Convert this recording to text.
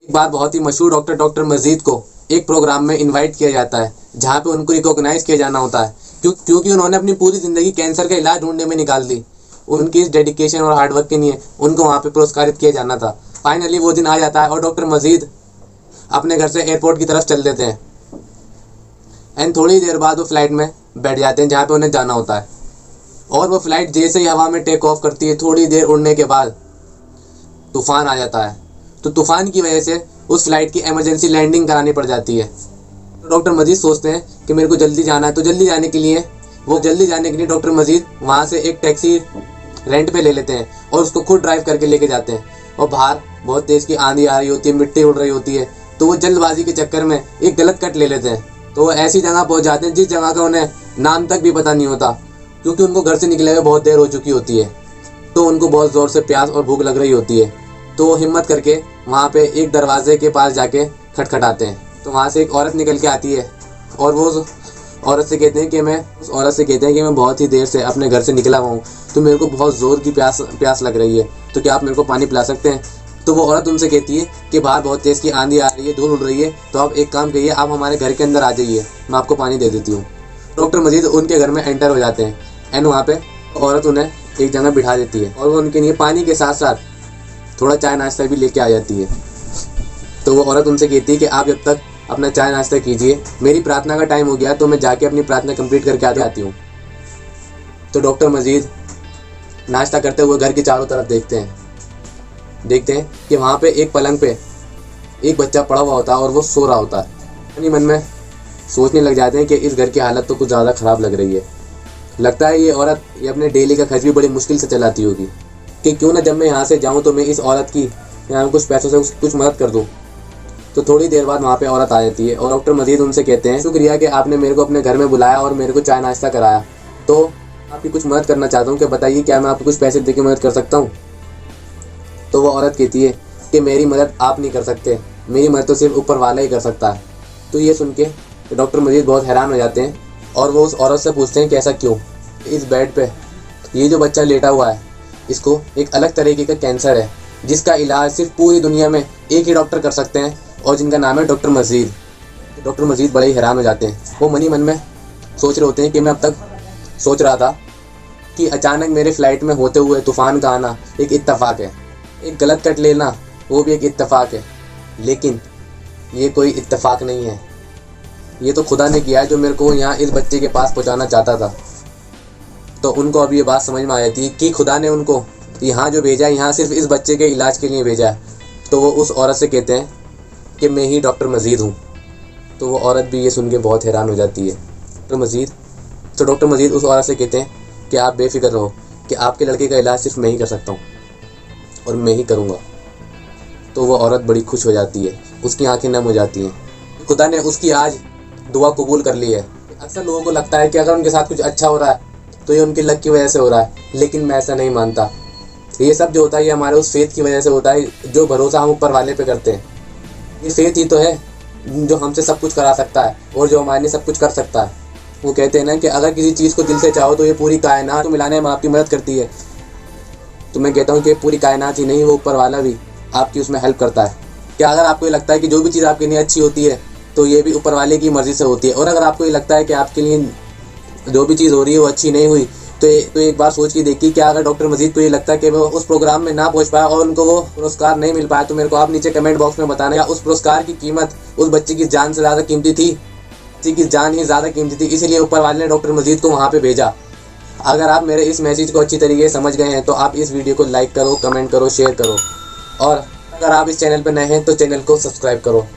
एक बार बहुत ही मशहूर डॉक्टर मजीद को एक प्रोग्राम में इनवाइट किया जाता है जहाँ पे उनको रिकॉग्नाइज किया जाना होता है क्योंकि उन्होंने अपनी पूरी ज़िंदगी कैंसर का इलाज ढूंढने में निकाल दी। उनकी इस डेडिकेशन और हार्डवर्क के लिए उनको वहाँ पे पुरस्कारित किया जाना था। फाइनली वो दिन आ जाता है और डॉक्टर मजीद अपने घर से एयरपोर्ट की तरफ चल देते हैं एंड थोड़ी देर बाद वो फ्लाइट में बैठ जाते हैं जहाँ पे उन्हें जाना होता है। और वो फ्लाइट जैसे ही हवा में टेक ऑफ करती है, थोड़ी देर उड़ने के बाद तूफान आ जाता है। तो तूफान की वजह से उस फ्लाइट की इमरजेंसी लैंडिंग करानी पड़ जाती है। तो डॉक्टर मजीद सोचते हैं कि मेरे को जल्दी जाना है, तो जल्दी जाने के लिए डॉक्टर मजीद वहाँ से एक टैक्सी रेंट पे ले लेते हैं और उसको खुद ड्राइव करके लेके जाते हैं। और बाहर बहुत तेज़ की आंधी आ रही होती है, मिट्टी उड़ रही होती है, तो वो जल्दबाजी के चक्कर में एक गलत कट ले लेते हैं। तो वो ऐसी जगह पहुँच जाते हैं जिस जगह का उन्हें नाम तक भी पता नहीं होता, क्योंकि उनको घर से निकले हुए बहुत देर हो चुकी होती है। तो उनको बहुत ज़ोर से प्यास और भूख लग रही होती है। तो वो हिम्मत करके वहाँ पे एक दरवाजे के पास जाके खटखटाते हैं। तो वहाँ से एक औरत निकल के आती है और वो उस औरत से कहते हैं कि मैं बहुत ही देर से अपने घर से निकला हुआ हूँ, तो मेरे को बहुत ज़ोर की प्यास लग रही है, तो क्या आप मेरे को पानी पिला सकते हैं। तो वो औरत उनसे कहती है कि बाहर बहुत तेज़ की आंधी आ रही है, धूल उड़ रही है, तो आप एक काम करिए, आप हमारे घर के अंदर आ जाइए, मैं आपको पानी दे देती हूँ। डॉक्टर मजीद उनके घर में एंटर हो जाते हैं एंड वहाँ पे औरत उन्हें एक जगह बिठा देती है और वो उनके लिए पानी के साथ साथ थोड़ा चाय नाश्ता भी लेके आ जाती है। तो वो औरत उनसे कहती है कि आप जब तक अपना चाय नाश्ता कीजिए, मेरी प्रार्थना का टाइम हो गया, तो मैं जाके अपनी प्रार्थना कंप्लीट करके आती हूँ। तो डॉक्टर मजीद नाश्ता करते हुए घर की चारों तरफ देखते हैं कि वहाँ पे एक पलंग पे एक बच्चा पड़ा हुआ होता है और वो सो रहा होता है। अपनी मन में सोचने लग जाते हैं कि इस घर की हालत तो कुछ ज़्यादा ख़राब लग रही है। लगता है ये औरत ये अपने डेली का खर्च भी बड़ी मुश्किल से चलाती होगी, कि क्यों ना जब मैं यहाँ से जाऊँ तो मैं इस औरत की यहाँ कुछ पैसों से कुछ मदद कर दूँ। तो थोड़ी देर बाद वहाँ पे औरत आ जाती है और डॉक्टर मजीद उनसे कहते हैं, शुक्रिया कि आपने मेरे को अपने घर में बुलाया और मेरे को चाय नाश्ता कराया, तो आपकी कुछ मदद करना चाहता हूँ, कि बताइए क्या मैं आपको कुछ पैसे दे के मदद कर सकता हूँ। तो वो औरत कहती है कि मेरी मदद आप नहीं कर सकते, मेरी मदद तो सिर्फ ऊपर वाला ही कर सकता है। तो ये सुन के डॉक्टर मजीद बहुत हैरान हो जाते हैं और वो उस औरत से पूछते हैं कि ऐसा क्यों। इस बेड पे ये जो बच्चा लेटा हुआ है, इसको एक अलग तरीके का कैंसर है, जिसका इलाज सिर्फ पूरी दुनिया में एक ही डॉक्टर कर सकते हैं और जिनका नाम है डॉक्टर मजीद। डॉक्टर मजीद बड़े ही हैरान हो जाते हैं। वो मन ही मन में सोच रहे होते हैं कि मैं अब तक सोच रहा था कि अचानक मेरे फ्लाइट में होते हुए तूफ़ान का आना एक इत्तेफाक है, एक गलत कट लेना वो भी एक इत्तेफाक है, लेकिन ये कोई इत्तेफाक नहीं है, ये तो खुदा ने किया है जो मेरे को यहाँ इस बच्चे के पास पहुँचाना चाहता था। तो उनको अब ये बात समझ में आ जाती है कि खुदा ने उनको यहाँ जो भेजा है, यहाँ सिर्फ इस बच्चे के इलाज के लिए भेजा है। तो वो उस औरत से कहते हैं कि मैं ही डॉक्टर मजीद हूँ। तो वो औरत भी ये सुन के बहुत हैरान हो जाती है। डॉक्टर मजीद उस औरत से कहते हैं कि आप बेफिक्र रहो कि आपके लड़के का इलाज सिर्फ मैं ही कर सकता हूँ और मैं ही करूँगा। तो वो औरत बड़ी खुश हो जाती है, उसकी आंखें नम हो जाती हैं। खुदा ने उसकी आज दुआ कबूल कर ली है। अक्सर लोगों को लगता है कि अगर उनके साथ कुछ अच्छा हो रहा है तो ये उनकी लक की वजह से हो रहा है, लेकिन मैं ऐसा नहीं मानता। ये सब जो होता है ये हमारे उस फेथ की वजह से होता है, जो भरोसा हम ऊपर वाले पे करते हैं। ये फेथ ही तो है जो हमसे सब कुछ करा सकता है और जो हमारे लिए सब कुछ कर सकता है। वो कहते हैं ना कि अगर किसी चीज़ को दिल से चाहो तो ये पूरी कायनात को मिलाने में आपकी मदद करती है। तो मैं कहता हूँ कि पूरी कायनात ही नहीं, वो ऊपर वाला भी आपकी उसमें हेल्प करता है। क्या अगर आपको ये लगता है कि जो भी चीज़ आपके लिए अच्छी होती है तो ये भी ऊपर वाले की मर्ज़ी से होती है, और अगर आपको ये लगता है कि आपके लिए जो भी चीज़ हो रही है वो अच्छी नहीं हुई, तो एक बार सोच के देखिए क्या अगर डॉक्टर मजीद को ये लगता है कि वो उस प्रोग्राम में ना पहुंच पाया और उनको वो पुरस्कार नहीं मिल पाया, तो मेरे को आप नीचे कमेंट बॉक्स में बताना, या उस पुरस्कार की कीमत उस बच्चे की जान से ज़्यादा कीमती थी, बच्चे की जान ही ज़्यादा कीमती थी, इसीलिए ऊपर वाले ने डॉक्टर मजीद को वहाँ पर भेजा। अगर आप मेरे इस मैसेज को अच्छी तरीके से समझ गए हैं तो आप इस वीडियो को लाइक करो, कमेंट करो, शेयर करो, और अगर आप इस चैनल पर नए हैं तो चैनल को सब्सक्राइब करो।